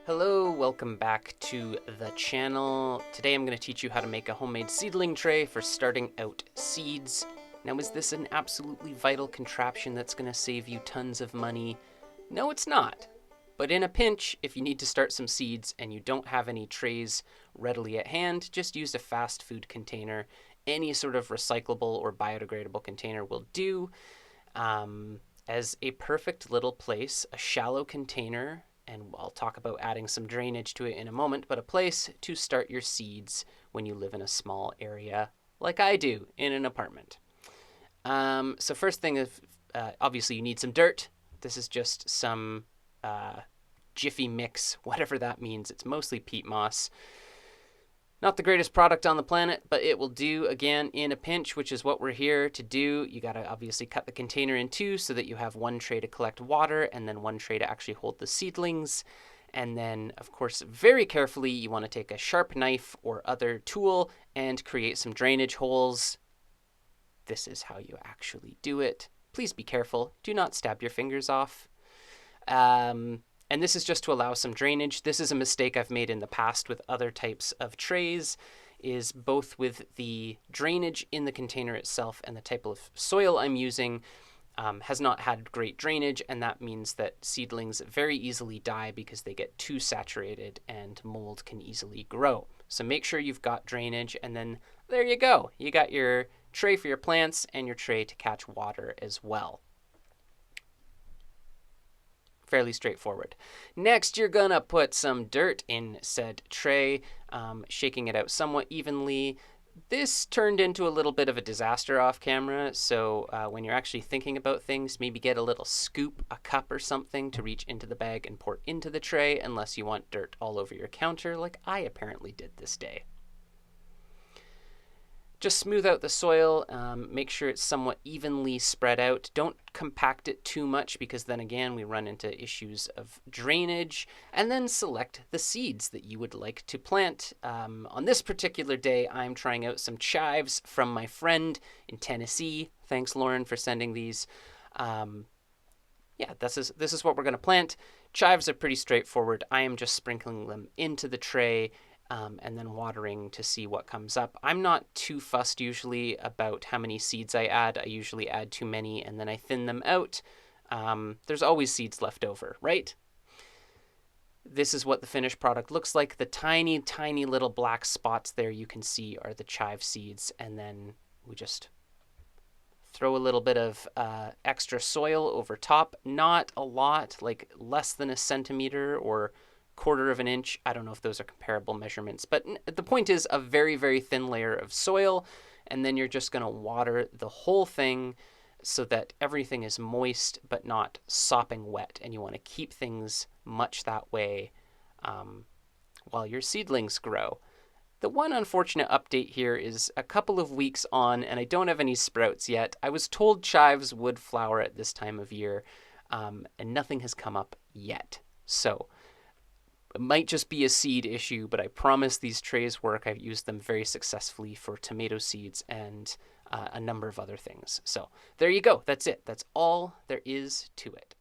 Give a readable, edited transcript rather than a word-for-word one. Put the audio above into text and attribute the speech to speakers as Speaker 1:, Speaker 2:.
Speaker 1: Hello, welcome back to the channel. Today I'm going to teach you how to make a homemade seedling tray for starting out seeds. Now, is this an absolutely vital contraption that's going to save you tons of money? No, it's not. But in a pinch, if you need to start some seeds and you don't have any trays readily at hand, just use a fast food container. Any sort of recyclable or biodegradable container will do. As a perfect little place, a shallow container, and I'll talk about adding some drainage to it in a moment, but a place to start your seeds when you live in a small area like I do in an apartment. So first thing is, obviously you need some dirt. This is just some Jiffy mix, whatever that means. It's mostly peat moss. Not the greatest product on the planet, but it will do, again, in a pinch, which is what we're here to do. You gotta obviously cut the container in two so that you have one tray to collect water and then one tray to actually hold the seedlings. And then, of course, very carefully, you want to take a sharp knife or other tool and create some drainage holes. This is how you actually do it. Please be careful. Do not stab your fingers off. And this is just to allow some drainage. This is a mistake I've made in the past with other types of trays, is both with the drainage in the container itself and the type of soil I'm using has not had great drainage, and that means that seedlings very easily die because they get too saturated and mold can easily grow. So make sure you've got drainage, and then there you go. You got your tray for your plants and your tray to catch water as well. Fairly straightforward. Next, you're gonna put some dirt in said tray, shaking it out somewhat evenly. This turned into a little bit of a disaster off camera, so when you're actually thinking about things, maybe get a little scoop, a cup or something to reach into the bag and pour into the tray, unless you want dirt all over your counter like I apparently did this day. Just smooth out the soil, make sure it's somewhat evenly spread out. Don't compact it too much because then again we run into issues of drainage. And then select the seeds that you would like to plant. On this particular day, I'm trying out some chives from my friend in Tennessee. Thanks, Lauren, for sending these. This is what we're going to plant. Chives are pretty straightforward. I am just sprinkling them into the tray and then watering to see what comes up. I'm not too fussed usually about how many seeds I add. I usually add too many and then I thin them out. There's always seeds left over, right? This is what the finished product looks like. The tiny, tiny little black spots there you can see are the chive seeds, and then we just throw a little bit of extra soil over top. Not a lot, like less than a centimeter or quarter of an inch. I don't know if those are comparable measurements, but the point is a very, very thin layer of soil, and then you're just going to water the whole thing so that everything is moist but not sopping wet, and you want to keep things much that way while your seedlings grow. The one unfortunate update here is a couple of weeks on, and I don't have any sprouts yet. I was told chives would flower at this time of year, and nothing has come up yet. So it might just be a seed issue, but I promise these trays work. I've used them very successfully for tomato seeds and a number of other things. So there you go. That's it. That's all there is to it.